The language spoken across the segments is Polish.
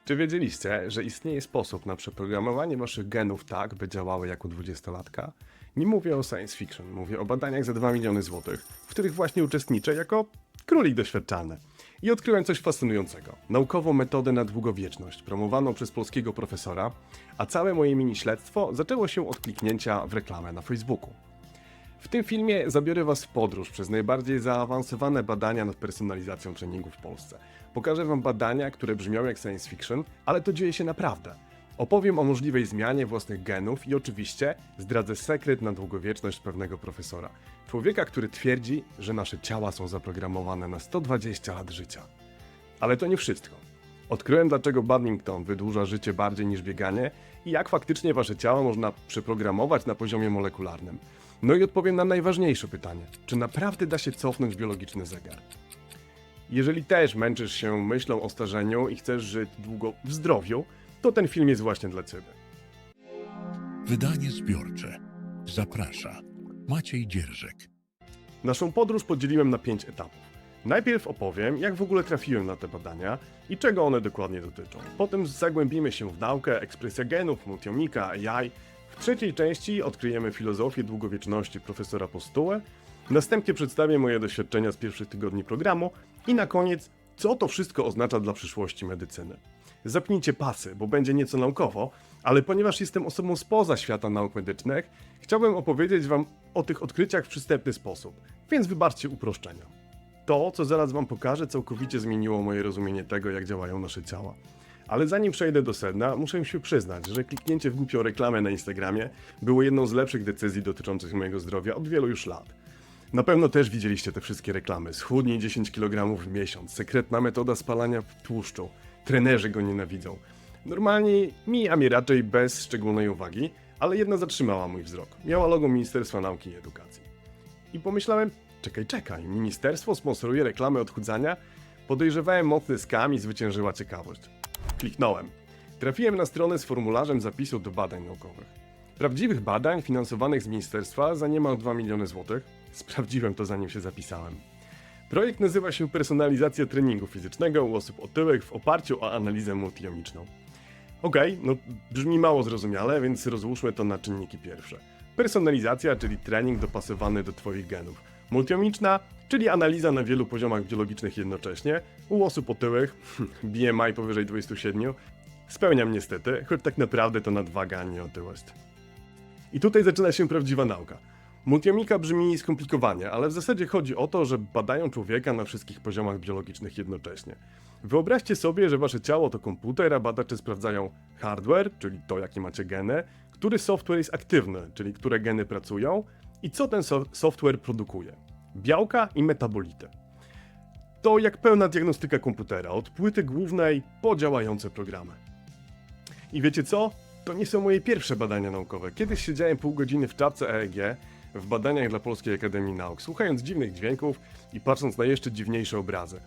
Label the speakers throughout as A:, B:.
A: Czy wiedzieliście, że istnieje sposób na przeprogramowanie waszych genów tak, by działały jak u 20-latka? Nie mówię o science fiction, mówię o badaniach za 2 miliony złotych, w których właśnie uczestniczę jako królik doświadczalny. I odkryłem coś fascynującego. Naukową metodę na długowieczność, promowaną przez polskiego profesora, a całe moje mini śledztwo zaczęło się od kliknięcia w reklamę na Facebooku. W tym filmie zabiorę was w podróż przez najbardziej zaawansowane badania nad personalizacją treningu w Polsce. Pokażę wam badania, które brzmią jak science fiction, ale to dzieje się naprawdę. Opowiem o możliwej zmianie własnych genów i oczywiście zdradzę sekret na długowieczność pewnego profesora. Człowieka, który twierdzi, że nasze ciała są zaprogramowane na 120 lat życia. Ale to nie wszystko. Odkryłem, dlaczego badminton wydłuża życie bardziej niż bieganie i jak faktycznie wasze ciało można przeprogramować na poziomie molekularnym. No i odpowiem na najważniejsze pytanie. Czy naprawdę da się cofnąć biologiczny zegar? Jeżeli też męczysz się myślą o starzeniu i chcesz żyć długo w zdrowiu, to ten film jest właśnie dla ciebie.
B: Wydanie zbiorcze. Zaprasza Maciej Dzierżek.
A: Naszą podróż podzieliłem na 5 etapów. Najpierw opowiem, jak w ogóle trafiłem na te badania i czego one dokładnie dotyczą. Potem zagłębimy się w naukę, ekspresję genów, multiomika, AI. W trzeciej części odkryjemy filozofię długowieczności profesora Postułę. Następnie przedstawię moje doświadczenia z pierwszych tygodni programu i na koniec, co to wszystko oznacza dla przyszłości medycyny. Zapnijcie pasy, bo będzie nieco naukowo, ale ponieważ jestem osobą spoza świata nauk medycznych, chciałbym opowiedzieć wam o tych odkryciach w przystępny sposób, więc wybaczcie uproszczenia. To, co zaraz wam pokażę, całkowicie zmieniło moje rozumienie tego, jak działają nasze ciała. Ale zanim przejdę do sedna, muszę się przyznać, że kliknięcie w głupią reklamę na Instagramie było jedną z lepszych decyzji dotyczących mojego zdrowia od wielu już lat. Na pewno też widzieliście te wszystkie reklamy. Schudnij 10 kg w miesiąc, sekretna metoda spalania tłuszczu, trenerzy go nienawidzą. Normalnie mija mi raczej bez szczególnej uwagi, ale jedna zatrzymała mój wzrok. Miała logo Ministerstwa Nauki i Edukacji. I pomyślałem, czekaj, ministerstwo sponsoruje reklamy odchudzania? Podejrzewałem mocny skam i zwyciężyła ciekawość. Kliknąłem. Trafiłem na stronę z formularzem zapisu do badań naukowych. Prawdziwych badań finansowanych z ministerstwa za niemal 2 miliony złotych. Sprawdziłem to, zanim się zapisałem. Projekt nazywa się Personalizacja treningu fizycznego u osób otyłych w oparciu o analizę multiomiczną. Okej, no brzmi mało zrozumiale, więc rozłóżmy to na czynniki pierwsze. Personalizacja, czyli trening dopasowany do twoich genów. Multiomiczna, czyli analiza na wielu poziomach biologicznych jednocześnie, u osób otyłych, BMI powyżej 27, spełniam niestety, choć tak naprawdę to nadwaga, a nie otyłość. I tutaj zaczyna się prawdziwa nauka. Multiomika brzmi skomplikowanie, ale w zasadzie chodzi o to, że badają człowieka na wszystkich poziomach biologicznych jednocześnie. Wyobraźcie sobie, że wasze ciało to komputer, a badacze sprawdzają hardware, czyli to, jakie macie geny, który software jest aktywny, czyli które geny pracują i co ten software produkuje. Białka i metabolity. To jak pełna diagnostyka komputera, od płyty głównej po działające programy. I wiecie co? To nie są moje pierwsze badania naukowe. Kiedyś siedziałem pół godziny w czapce EEG w badaniach dla Polskiej Akademii Nauk, słuchając dziwnych dźwięków i patrząc na jeszcze dziwniejsze obrazy.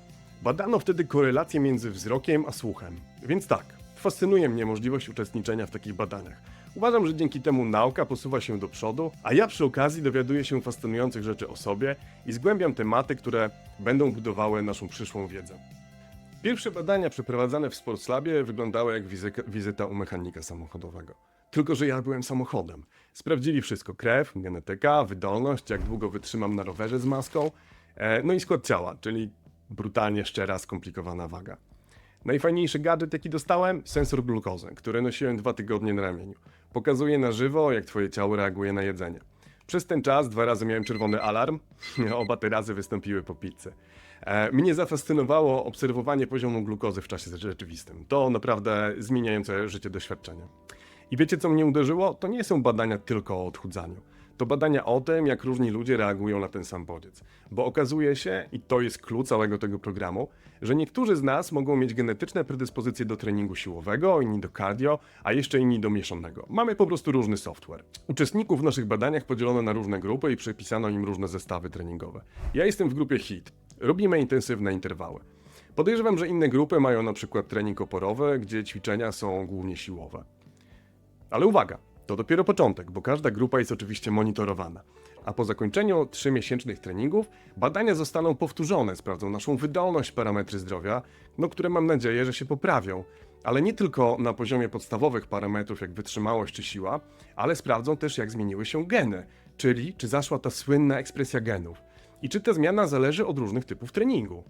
A: Badano wtedy korelację między wzrokiem a słuchem. Więc tak, fascynuje mnie możliwość uczestniczenia w takich badaniach. Uważam, że dzięki temu nauka posuwa się do przodu, a ja przy okazji dowiaduję się fascynujących rzeczy o sobie i zgłębiam tematy, które będą budowały naszą przyszłą wiedzę. Pierwsze badania przeprowadzane w Sportslabie wyglądały jak wizyta u mechanika samochodowego. Tylko że ja byłem samochodem. Sprawdzili wszystko: krew, genetyka, wydolność, jak długo wytrzymam na rowerze z maską, no i skład ciała, czyli brutalnie szczera, skomplikowana waga. Najfajniejszy gadżet, jaki dostałem? Sensor glukozy, który nosiłem 2 tygodnie na ramieniu. Pokazuje na żywo, jak twoje ciało reaguje na jedzenie. Przez ten czas 2 razy miałem czerwony alarm, oba te razy wystąpiły po pizzy. Mnie zafascynowało obserwowanie poziomu glukozy w czasie rzeczywistym. To naprawdę zmieniające życie doświadczenie. I wiecie, co mnie uderzyło? To nie są badania tylko o odchudzaniu. To badania o tym, jak różni ludzie reagują na ten sam bodziec. Bo okazuje się, i to jest klucz całego tego programu, że niektórzy z nas mogą mieć genetyczne predyspozycje do treningu siłowego, inni do cardio, a jeszcze inni do mieszanego. Mamy po prostu różny software. Uczestników w naszych badaniach podzielono na różne grupy i przepisano im różne zestawy treningowe. Ja jestem w grupie HIIT. Robimy intensywne interwały. Podejrzewam, że inne grupy mają na przykład trening oporowy, gdzie ćwiczenia są głównie siłowe. Ale uwaga, to dopiero początek, bo każda grupa jest oczywiście monitorowana. A po zakończeniu 3-miesięcznych treningów badania zostaną powtórzone, sprawdzą naszą wydolność, parametry zdrowia, które mam nadzieję, że się poprawią. Ale nie tylko na poziomie podstawowych parametrów jak wytrzymałość czy siła, ale sprawdzą też jak zmieniły się geny, czyli czy zaszła ta słynna ekspresja genów i czy ta zmiana zależy od różnych typów treningu.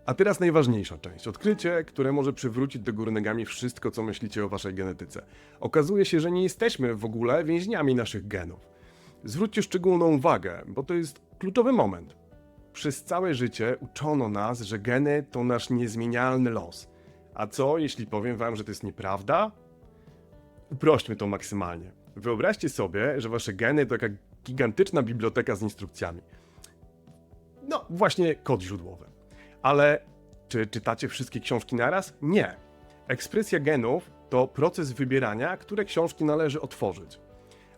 A: A teraz najważniejsza część, odkrycie, które może przywrócić do góry nogami wszystko, co myślicie o waszej genetyce. Okazuje się, że nie jesteśmy w ogóle więźniami naszych genów. Zwróćcie szczególną uwagę, bo to jest kluczowy moment. Przez całe życie uczono nas, że geny to nasz niezmienialny los. A co, jeśli powiem wam, że to jest nieprawda? Uprośćmy to maksymalnie. Wyobraźcie sobie, że wasze geny to taka gigantyczna biblioteka z instrukcjami. No, właśnie kod źródłowy. Ale czy czytacie wszystkie książki naraz? Nie. Ekspresja genów to proces wybierania, które książki należy otworzyć.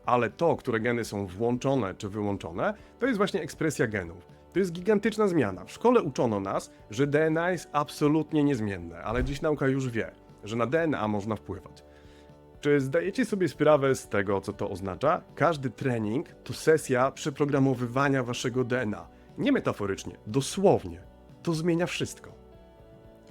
A: Ale to, które geny są włączone czy wyłączone, to jest właśnie ekspresja genów. To jest gigantyczna zmiana. W szkole uczono nas, że DNA jest absolutnie niezmienne, ale dziś nauka już wie, że na DNA można wpływać. Czy zdajecie sobie sprawę z tego, co to oznacza? Każdy trening to sesja przeprogramowywania waszego DNA. Nie metaforycznie, dosłownie. To zmienia wszystko.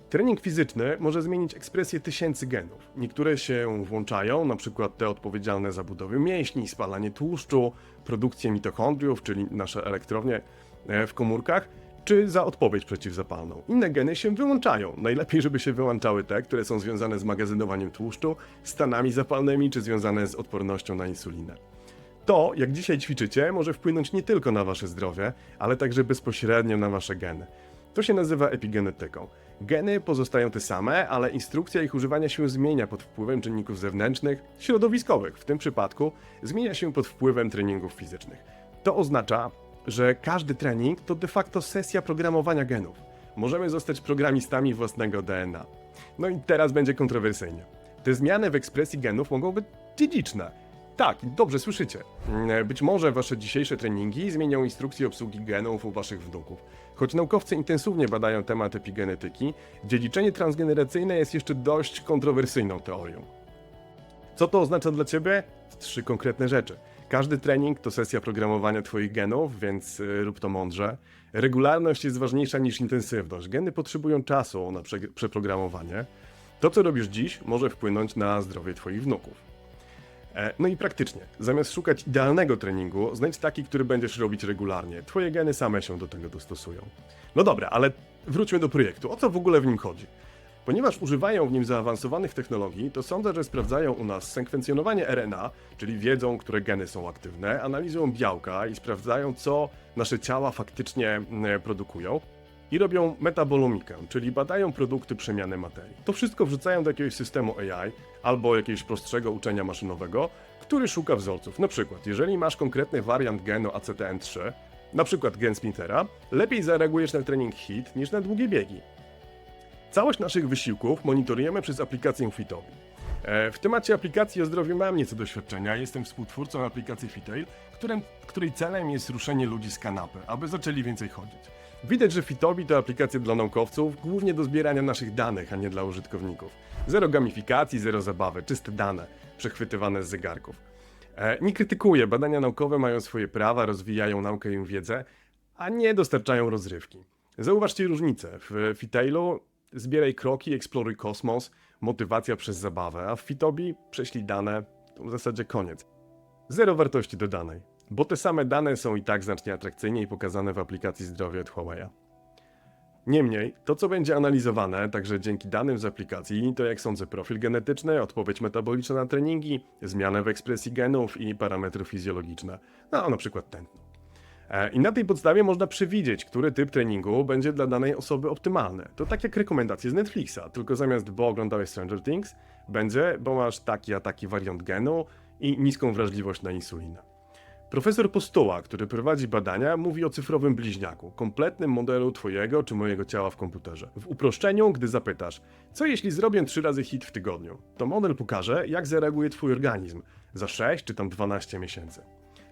A: Trening fizyczny może zmienić ekspresję tysięcy genów. Niektóre się włączają, np. te odpowiedzialne za budowę mięśni, spalanie tłuszczu, produkcję mitochondriów, czyli nasze elektrownie w komórkach, czy za odpowiedź przeciwzapalną. Inne geny się wyłączają. Najlepiej, żeby się wyłączały te, które są związane z magazynowaniem tłuszczu, stanami zapalnymi, czy związane z odpornością na insulinę. To, jak dzisiaj ćwiczycie, może wpłynąć nie tylko na wasze zdrowie, ale także bezpośrednio na wasze geny. To się nazywa epigenetyką. Geny pozostają te same, ale instrukcja ich używania się zmienia pod wpływem czynników zewnętrznych, środowiskowych. W tym przypadku zmienia się pod wpływem treningów fizycznych. To oznacza, że każdy trening to de facto sesja programowania genów. Możemy zostać programistami własnego DNA. No i teraz będzie kontrowersyjnie. Te zmiany w ekspresji genów mogą być dziedziczne. Tak, dobrze słyszycie. Być może wasze dzisiejsze treningi zmienią instrukcję obsługi genów u waszych wnuków. Choć naukowcy intensywnie badają temat epigenetyki, dziedziczenie transgeneracyjne jest jeszcze dość kontrowersyjną teorią. Co to oznacza dla ciebie? 3 konkretne rzeczy. Każdy trening to sesja programowania twoich genów, więc rób to mądrze. Regularność jest ważniejsza niż intensywność. Geny potrzebują czasu na przeprogramowanie. To, co robisz dziś, może wpłynąć na zdrowie twoich wnuków. No i praktycznie, zamiast szukać idealnego treningu, znajdź taki, który będziesz robić regularnie. Twoje geny same się do tego dostosują. No dobra, ale wróćmy do projektu. O co w ogóle w nim chodzi? Ponieważ używają w nim zaawansowanych technologii, to sądzę, że sprawdzają u nas sekwencjonowanie RNA, czyli wiedzą, które geny są aktywne, analizują białka i sprawdzają, co nasze ciała faktycznie produkują. I robią metabolomikę, czyli badają produkty przemiany materii. To wszystko wrzucają do jakiegoś systemu AI albo jakiegoś prostszego uczenia maszynowego, który szuka wzorców. Na przykład, jeżeli masz konkretny wariant genu ACTN3, na przykład gen Sprintera, lepiej zareagujesz na trening HIIT niż na długie biegi. Całość naszych wysiłków monitorujemy przez aplikację Fitobi. W temacie aplikacji o zdrowiu mam nieco doświadczenia. Jestem współtwórcą aplikacji Fitail, której celem jest ruszenie ludzi z kanapy, aby zaczęli więcej chodzić. Widać, że Fitobi to aplikacja dla naukowców, głównie do zbierania naszych danych, a nie dla użytkowników. Zero gamifikacji, zero zabawy, czyste dane, przechwytywane z zegarków. Nie krytykuję, badania naukowe mają swoje prawa, rozwijają naukę i wiedzę, a nie dostarczają rozrywki. Zauważcie różnicę. W Fitailu zbieraj kroki, eksploruj kosmos, motywacja przez zabawę, a w Fitobi prześlij dane, to w zasadzie koniec. Zero wartości dodanej, bo te same dane są i tak znacznie atrakcyjniej pokazane w aplikacji zdrowia od Huawei'a. Niemniej, to co będzie analizowane, także dzięki danym z aplikacji, to jak sądzę profil genetyczny, odpowiedź metaboliczna na treningi, zmiany w ekspresji genów i parametry fizjologiczne, no na przykład tętno. I na tej podstawie można przewidzieć, który typ treningu będzie dla danej osoby optymalny. To tak jak rekomendacje z Netflixa, tylko zamiast bo oglądałeś Stranger Things, będzie, bo masz taki a taki wariant genu i niską wrażliwość na insulinę. Profesor Postuła, który prowadzi badania, mówi o cyfrowym bliźniaku, kompletnym modelu twojego czy mojego ciała w komputerze. W uproszczeniu, gdy zapytasz, co jeśli zrobię 3 razy HIIT w tygodniu, to model pokaże, jak zareaguje twój organizm za 6 czy tam 12 miesięcy.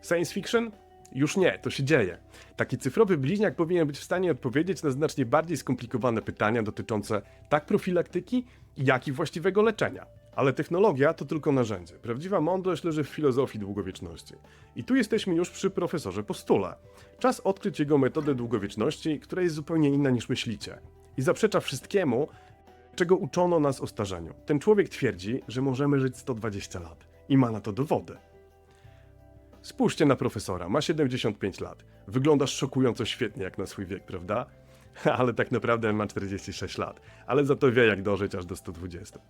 A: Science fiction? Już nie, to się dzieje. Taki cyfrowy bliźniak powinien być w stanie odpowiedzieć na znacznie bardziej skomplikowane pytania dotyczące tak profilaktyki, jak i właściwego leczenia. Ale technologia to tylko narzędzie. Prawdziwa mądrość leży w filozofii długowieczności. I tu jesteśmy już przy profesorze Postule. Czas odkryć jego metodę długowieczności, która jest zupełnie inna niż myślicie. I zaprzecza wszystkiemu, czego uczono nas o starzeniu. Ten człowiek twierdzi, że możemy żyć 120 lat i ma na to dowody. Spójrzcie na profesora, ma 75 lat. Wyglądasz szokująco świetnie jak na swój wiek, prawda? Ale tak naprawdę ma 46 lat, ale za to wie jak dożyć aż do 120.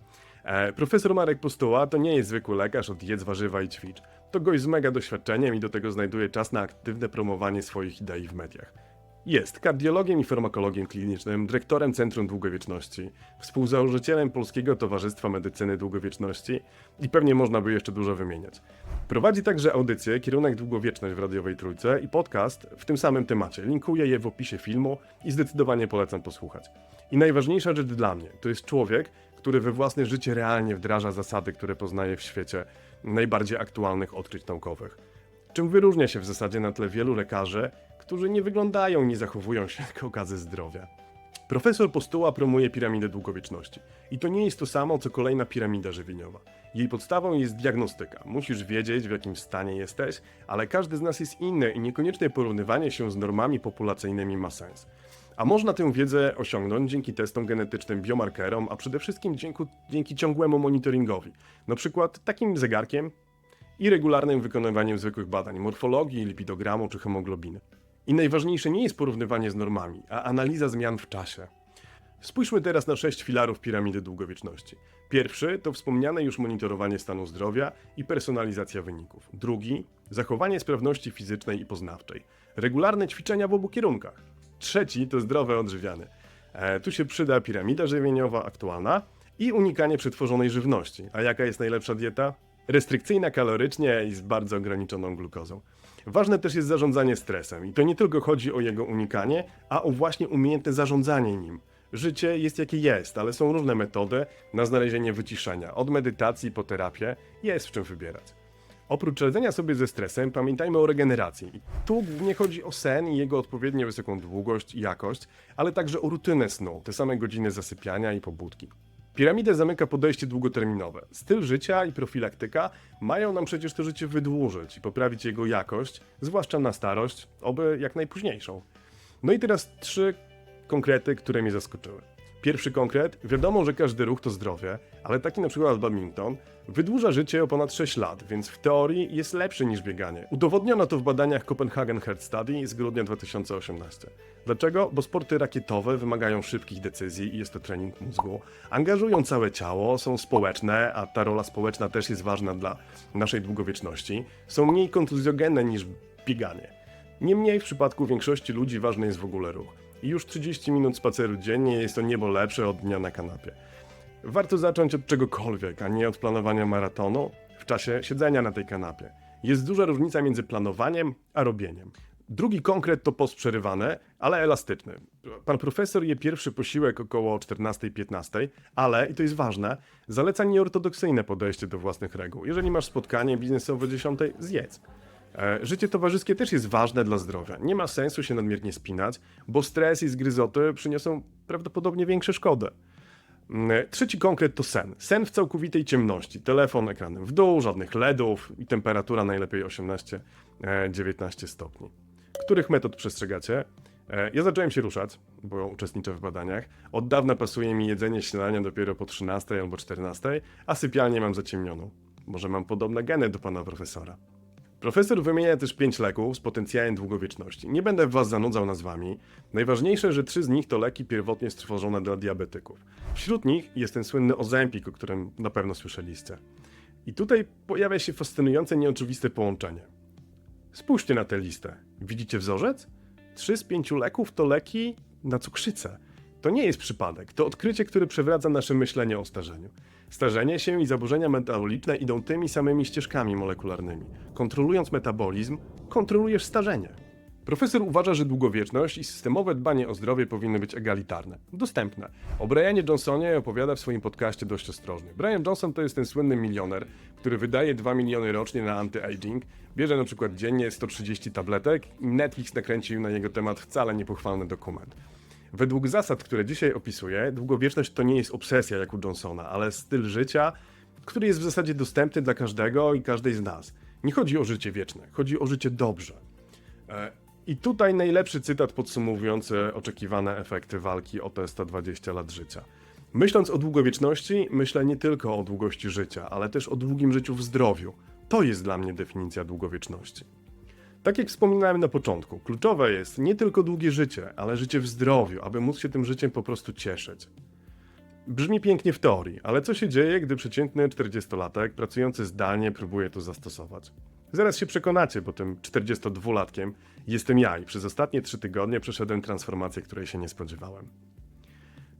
A: Profesor Marek Postuła to nie jest zwykły lekarz od jedz warzywa i ćwicz. To gość z mega doświadczeniem i do tego znajduje czas na aktywne promowanie swoich idei w mediach. Jest kardiologiem i farmakologiem klinicznym, dyrektorem Centrum Długowieczności, współzałożycielem Polskiego Towarzystwa Medycyny Długowieczności i pewnie można by jeszcze dużo wymieniać. Prowadzi także audycję Kierunek Długowieczność w Radiowej Trójce i podcast w tym samym temacie. Linkuję je w opisie filmu i zdecydowanie polecam posłuchać. I najważniejsza rzecz dla mnie, to jest człowiek, który we własne życie realnie wdraża zasady, które poznaje w świecie najbardziej aktualnych odkryć naukowych. Czym wyróżnia się w zasadzie na tle wielu lekarzy, którzy nie wyglądają i nie zachowują się jak okazy zdrowia. Profesor Postuła promuje piramidę długowieczności. I to nie jest to samo, co kolejna piramida żywieniowa. Jej podstawą jest diagnostyka. Musisz wiedzieć, w jakim stanie jesteś, ale każdy z nas jest inny i niekoniecznie porównywanie się z normami populacyjnymi ma sens. A można tę wiedzę osiągnąć dzięki testom genetycznym, biomarkerom, a przede wszystkim dzięki ciągłemu monitoringowi. Na przykład takim zegarkiem i regularnym wykonywaniem zwykłych badań morfologii, lipidogramu czy hemoglobiny. I najważniejsze nie jest porównywanie z normami, a analiza zmian w czasie. Spójrzmy teraz na 6 filarów piramidy długowieczności. Pierwszy to wspomniane już monitorowanie stanu zdrowia i personalizacja wyników. Drugi – zachowanie sprawności fizycznej i poznawczej. Regularne ćwiczenia w obu kierunkach. Trzeci to zdrowe odżywianie. Tu się przyda piramida żywieniowa aktualna i unikanie przetworzonej żywności. A jaka jest najlepsza dieta? Restrykcyjna kalorycznie i z bardzo ograniczoną glukozą. Ważne też jest zarządzanie stresem i to nie tylko chodzi o jego unikanie, a o właśnie umiejętne zarządzanie nim. Życie jest jakie jest, ale są różne metody na znalezienie wyciszenia. Od medytacji po terapię jest w czym wybierać. Oprócz radzenia sobie ze stresem, pamiętajmy o regeneracji. I tu głównie chodzi o sen i jego odpowiednio wysoką długość i jakość, ale także o rutynę snu, te same godziny zasypiania i pobudki. Piramidę zamyka podejście długoterminowe. Styl życia i profilaktyka mają nam przecież to życie wydłużyć i poprawić jego jakość, zwłaszcza na starość, oby jak najpóźniejszą. No i teraz 3 konkrety, które mnie zaskoczyły. Pierwszy konkret, wiadomo, że każdy ruch to zdrowie, ale taki na przykład badminton wydłuża życie o ponad 6 lat, więc w teorii jest lepszy niż bieganie. Udowodniono to w badaniach Copenhagen Heart Study z grudnia 2018. Dlaczego? Bo sporty rakietowe wymagają szybkich decyzji i jest to trening mózgu. Angażują całe ciało, są społeczne, a ta rola społeczna też jest ważna dla naszej długowieczności. Są mniej kontuzjogenne niż bieganie. Niemniej w przypadku większości ludzi ważny jest w ogóle ruch. I już 30 minut spaceru dziennie jest to niebo lepsze od dnia na kanapie. Warto zacząć od czegokolwiek, a nie od planowania maratonu w czasie siedzenia na tej kanapie. Jest duża różnica między planowaniem a robieniem. Drugi konkret to post przerywany, ale elastyczny. Pan profesor je pierwszy posiłek około 14-15, ale, i to jest ważne, zaleca nieortodoksyjne podejście do własnych reguł. Jeżeli masz spotkanie biznesowe o 10, zjedz. Życie towarzyskie też jest ważne dla zdrowia. Nie ma sensu się nadmiernie spinać, bo stres i zgryzoty przyniosą prawdopodobnie większe szkody. Trzeci konkret to sen. Sen w całkowitej ciemności. Telefon ekranem w dół, żadnych LEDów i temperatura najlepiej 18-19 stopni. Których metod przestrzegacie? Ja zacząłem się ruszać, bo uczestniczę w badaniach. Od dawna pasuje mi jedzenie śniadania dopiero po 13 albo 14, a sypialnię mam zaciemnioną. Może mam podobne geny do pana profesora. Profesor wymienia też 5 leków z potencjałem długowieczności. Nie będę was zanudzał nazwami. Najważniejsze, że 3 z nich to leki pierwotnie stworzone dla diabetyków. Wśród nich jest ten słynny Ozempik, o którym na pewno słyszeliście. I tutaj pojawia się fascynujące, nieoczywiste połączenie. Spójrzcie na tę listę. Widzicie wzorzec? 3 z 5 leków to leki na cukrzycę. To nie jest przypadek, to odkrycie, które przewraca nasze myślenie o starzeniu. Starzenie się i zaburzenia metaboliczne idą tymi samymi ścieżkami molekularnymi. Kontrolując metabolizm, kontrolujesz starzenie. Profesor uważa, że długowieczność i systemowe dbanie o zdrowie powinny być egalitarne, dostępne. O Brianie Johnsonie opowiada w swoim podcaście dość ostrożnie. Brian Johnson to jest ten słynny milioner, który wydaje 2 miliony rocznie na anti-aging, bierze na przykład dziennie 130 tabletek i Netflix nakręcił na jego temat wcale niepochwalny dokument. Według zasad, które dzisiaj opisuję, długowieczność to nie jest obsesja jak u Johnsona, ale styl życia, który jest w zasadzie dostępny dla każdego i każdej z nas. Nie chodzi o życie wieczne, chodzi o życie dobrze. I tutaj najlepszy cytat podsumowujący oczekiwane efekty walki o te 120 lat życia. Myśląc o długowieczności, myślę nie tylko o długości życia, ale też o długim życiu w zdrowiu. To jest dla mnie definicja długowieczności. Tak jak wspominałem na początku, kluczowe jest nie tylko długie życie, ale życie w zdrowiu, aby móc się tym życiem po prostu cieszyć. Brzmi pięknie w teorii, ale co się dzieje, gdy przeciętny 40-latek pracujący zdalnie próbuje to zastosować? Zaraz się przekonacie, bo tym 42-latkiem jestem ja i przez ostatnie 3 tygodnie przeszedłem transformację, której się nie spodziewałem.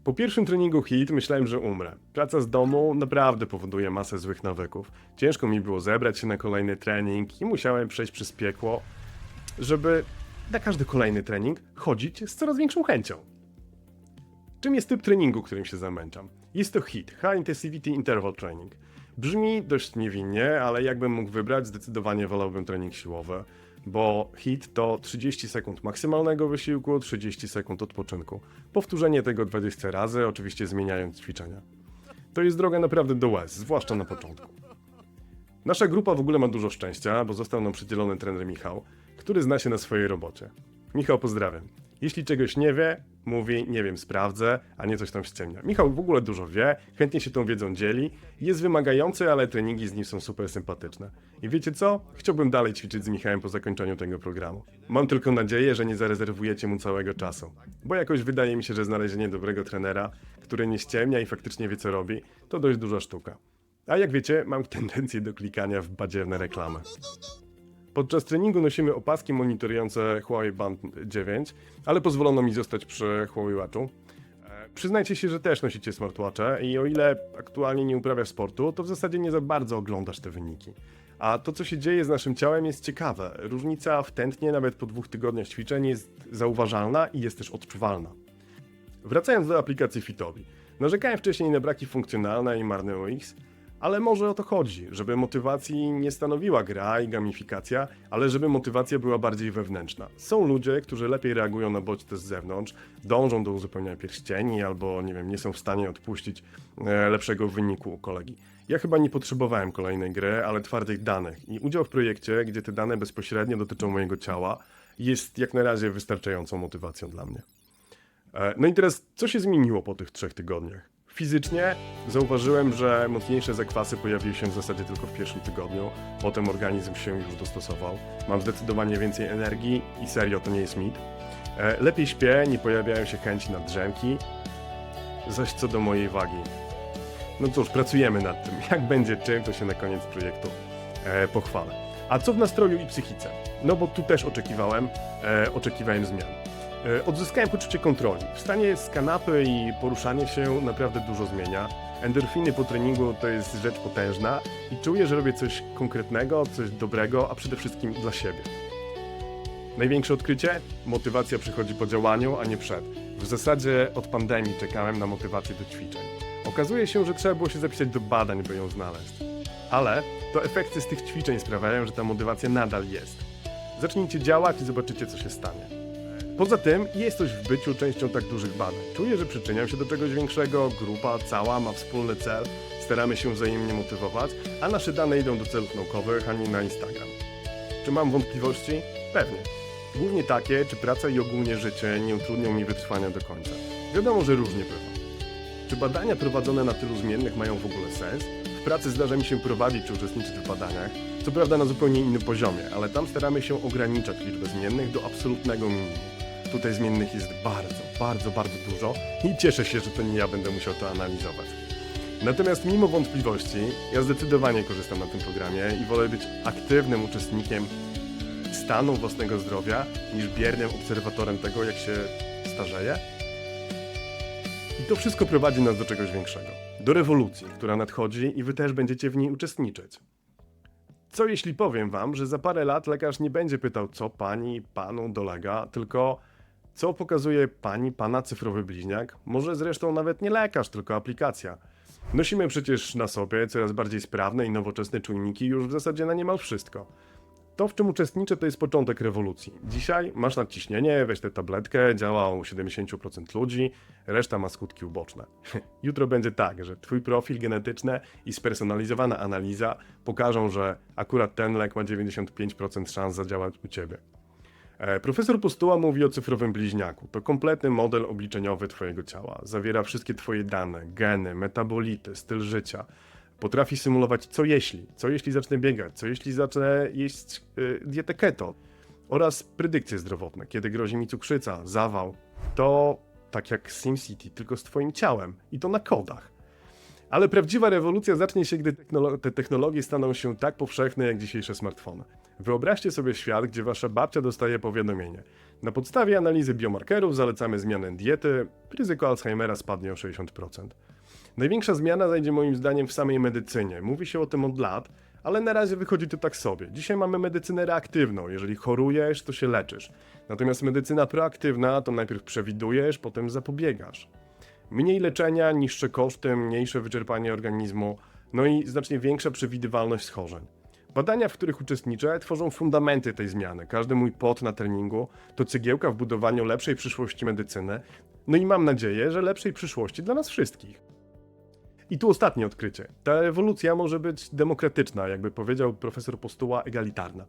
A: Po pierwszym treningu HIIT myślałem, że umrę. Praca z domu naprawdę powoduje masę złych nawyków. Ciężko mi było zebrać się na kolejny trening i musiałem przejść przez piekło, żeby na każdy kolejny trening chodzić z coraz większą chęcią. Czym jest typ treningu, którym się zamęczam? Jest to HIIT, High Intensity Interval Training. Brzmi dość niewinnie, ale jakbym mógł wybrać, zdecydowanie wolałbym trening siłowy, bo HIIT to 30 sekund maksymalnego wysiłku, 30 sekund odpoczynku. Powtórzenie tego 20 razy, oczywiście zmieniając ćwiczenia. To jest droga naprawdę do łez, zwłaszcza na początku. Nasza grupa w ogóle ma dużo szczęścia, bo został nam przydzielony trener Michał, który zna się na swojej robocie. Michał, pozdrawiam. Jeśli czegoś nie wie, mówi, nie wiem, sprawdzę, a nie coś tam ściemnia. Michał w ogóle dużo wie, chętnie się tą wiedzą dzieli, jest wymagający, ale treningi z nim są super sympatyczne. I wiecie co? Chciałbym dalej ćwiczyć z Michałem po zakończeniu tego programu. Mam tylko nadzieję, że nie zarezerwujecie mu całego czasu, bo jakoś wydaje mi się, że znalezienie dobrego trenera, który nie ściemnia i faktycznie wie co robi, to dość duża sztuka. A jak wiecie, mam tendencję do klikania w badziewne reklamy. Podczas treningu nosimy opaski monitorujące Huawei Band 9, ale pozwolono mi zostać przy Huawei Watchu. Przyznajcie się, że też nosicie smartwatche i o ile aktualnie nie uprawiasz sportu, to w zasadzie nie za bardzo oglądasz te wyniki. A to, co się dzieje z naszym ciałem, jest ciekawe. Różnica w tętnie nawet po 2 tygodniach ćwiczeń jest zauważalna i jest też odczuwalna. Wracając do aplikacji Fitobi. Narzekałem wcześniej na braki funkcjonalne i marny UX, ale może o to chodzi, żeby motywacji nie stanowiła gra i gamifikacja, ale żeby motywacja była bardziej wewnętrzna. Są ludzie, którzy lepiej reagują na bodźce z zewnątrz, dążą do uzupełniania pierścieni albo, nie wiem, nie są w stanie odpuścić lepszego wyniku u kolegi. Ja chyba nie potrzebowałem kolejnej gry, ale twardych danych i udział w projekcie, gdzie te dane bezpośrednio dotyczą mojego ciała, jest jak na razie wystarczającą motywacją dla mnie. No i teraz, co się zmieniło po tych 3 tygodniach? Fizycznie zauważyłem, że mocniejsze zakwasy pojawiły się w zasadzie tylko w pierwszym tygodniu, potem organizm się już dostosował. Mam zdecydowanie więcej energii i serio to nie jest mit. Lepiej śpię, nie pojawiają się chęci na drzemki, zaś co do mojej wagi. No cóż, pracujemy nad tym. Jak będzie czym, to się na koniec projektu pochwalę. A co w nastroju i psychice? No bo tu też oczekiwałem zmian. Odzyskałem poczucie kontroli. Wstanie z kanapy i poruszanie się naprawdę dużo zmienia. Endorfiny po treningu to jest rzecz potężna i czuję, że robię coś konkretnego, coś dobrego, a przede wszystkim dla siebie. Największe odkrycie? Motywacja przychodzi po działaniu, a nie przed. W zasadzie od pandemii czekałem na motywację do ćwiczeń. Okazuje się, że trzeba było się zapisać do badań, by ją znaleźć. Ale to efekty z tych ćwiczeń sprawiają, że ta motywacja nadal jest. Zacznijcie działać i zobaczycie, co się stanie. Poza tym jest coś w byciu częścią tak dużych badań. Czuję, że przyczyniam się do czegoś większego, grupa cała ma wspólny cel, staramy się wzajemnie motywować, a nasze dane idą do celów naukowych, a nie na Instagram. Czy mam wątpliwości? Pewnie. Głównie takie, czy praca i ogólnie życie nie utrudnią mi wytrwania do końca. Wiadomo, że różnie bywa. Czy badania prowadzone na tylu zmiennych mają w ogóle sens? W pracy zdarza mi się prowadzić czy uczestniczyć w badaniach, co prawda na zupełnie innym poziomie, ale tam staramy się ograniczać liczbę zmiennych do absolutnego minimum. Tutaj zmiennych jest bardzo dużo i cieszę się, że to nie ja będę musiał to analizować. Natomiast mimo wątpliwości, ja zdecydowanie korzystam na tym programie i wolę być aktywnym uczestnikiem stanu własnego zdrowia niż biernym obserwatorem tego, jak się starzeję. I to wszystko prowadzi nas do czegoś większego. Do rewolucji, która nadchodzi i wy też będziecie w niej uczestniczyć. Co jeśli powiem wam, że za parę lat lekarz nie będzie pytał, co pani, panu dolega, tylko co pokazuje pani, pana cyfrowy bliźniak? Może zresztą nawet nie lekarz, tylko aplikacja. Nosimy przecież na sobie coraz bardziej sprawne i nowoczesne czujniki już w zasadzie na niemal wszystko. To, w czym uczestniczę, to jest początek rewolucji. Dzisiaj masz nadciśnienie, weź tę tabletkę, działa u 70% ludzi, reszta ma skutki uboczne. Jutro będzie tak, że twój profil genetyczny i spersonalizowana analiza pokażą, że akurat ten lek ma 95% szans zadziałać u ciebie. Profesor Postuła mówi o cyfrowym bliźniaku. To kompletny model obliczeniowy twojego ciała. Zawiera wszystkie twoje dane, geny, metabolity, styl życia. Potrafi symulować co jeśli zacznę biegać, co jeśli zacznę jeść dietę keto oraz predykcje zdrowotne, kiedy grozi mi cukrzyca, zawał. To tak jak SimCity, tylko z twoim ciałem i to na kodach. Ale prawdziwa rewolucja zacznie się, gdy te technologie staną się tak powszechne jak dzisiejsze smartfony. Wyobraźcie sobie świat, gdzie wasza babcia dostaje powiadomienie. Na podstawie analizy biomarkerów zalecamy zmianę diety, ryzyko Alzheimera spadnie o 60%. Największa zmiana zajdzie moim zdaniem w samej medycynie. Mówi się o tym od lat, ale na razie wychodzi to tak sobie. Dzisiaj mamy medycynę reaktywną. Jeżeli chorujesz, to się leczysz. Natomiast medycyna proaktywna to najpierw przewidujesz, potem zapobiegasz. Mniej leczenia, niższe koszty, mniejsze wyczerpanie organizmu, no i znacznie większa przewidywalność schorzeń. Badania, w których uczestniczę, tworzą fundamenty tej zmiany. Każdy mój pot na treningu to cegiełka w budowaniu lepszej przyszłości medycyny, no i mam nadzieję, że lepszej przyszłości dla nas wszystkich. I tu ostatnie odkrycie. Ta rewolucja może być demokratyczna, jakby powiedział profesor Postuła, egalitarna.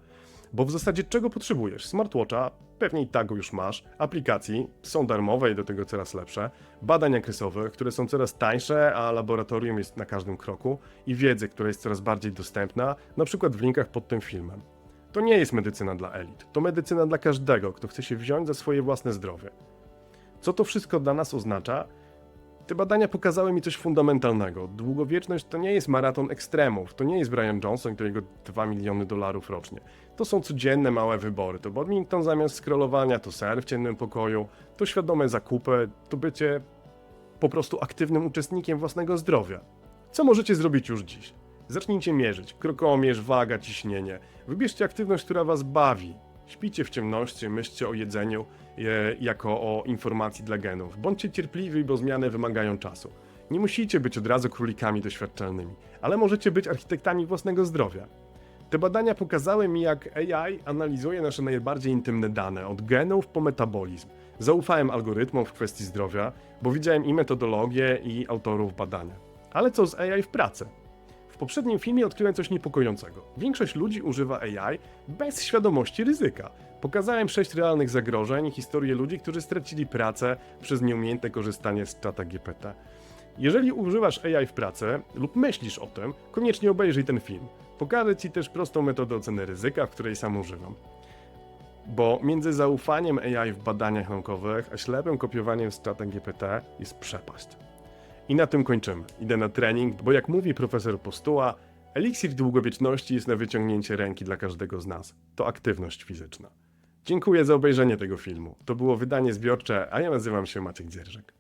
A: Bo w zasadzie czego potrzebujesz? Smartwatcha, pewnie i tak go już masz, aplikacji, są darmowe i do tego coraz lepsze, badań okresowych, które są coraz tańsze, a laboratorium jest na każdym kroku i wiedzy, która jest coraz bardziej dostępna, na przykład w linkach pod tym filmem. To nie jest medycyna dla elit, to medycyna dla każdego, kto chce się wziąć za swoje własne zdrowie. Co to wszystko dla nas oznacza? Te badania pokazały mi coś fundamentalnego. Długowieczność to nie jest maraton ekstremów, to nie jest Brian Johnson i to jego $2 miliony rocznie. To są codzienne małe wybory, to badminton zamiast scrollowania, to ser w ciemnym pokoju, to świadome zakupy, to bycie po prostu aktywnym uczestnikiem własnego zdrowia. Co możecie zrobić już dziś? Zacznijcie mierzyć, krokomierz, waga, ciśnienie. Wybierzcie aktywność, która was bawi. Śpicie w ciemności, myślcie o jedzeniu jako o informacji dla genów. Bądźcie cierpliwi, bo zmiany wymagają czasu. Nie musicie być od razu królikami doświadczalnymi, ale możecie być architektami własnego zdrowia. Te badania pokazały mi, jak AI analizuje nasze najbardziej intymne dane, od genów po metabolizm. Zaufałem algorytmom w kwestii zdrowia, bo widziałem i metodologię, i autorów badania. Ale co z AI w pracy? W poprzednim filmie odkryłem coś niepokojącego. Większość ludzi używa AI bez świadomości ryzyka. Pokazałem 6 realnych zagrożeń i historię ludzi, którzy stracili pracę przez nieumiejętne korzystanie z czata GPT. Jeżeli używasz AI w pracy lub myślisz o tym, koniecznie obejrzyj ten film. Pokażę Ci też prostą metodę oceny ryzyka, w której sam używam. Bo między zaufaniem AI w badaniach naukowych, a ślepym kopiowaniem z czata GPT jest przepaść. I na tym kończymy. Idę na trening, bo jak mówi profesor Postuła, eliksir długowieczności jest na wyciągnięcie ręki dla każdego z nas. To aktywność fizyczna. Dziękuję za obejrzenie tego filmu. To było wydanie zbiorcze, a ja nazywam się Maciek Dzierżek.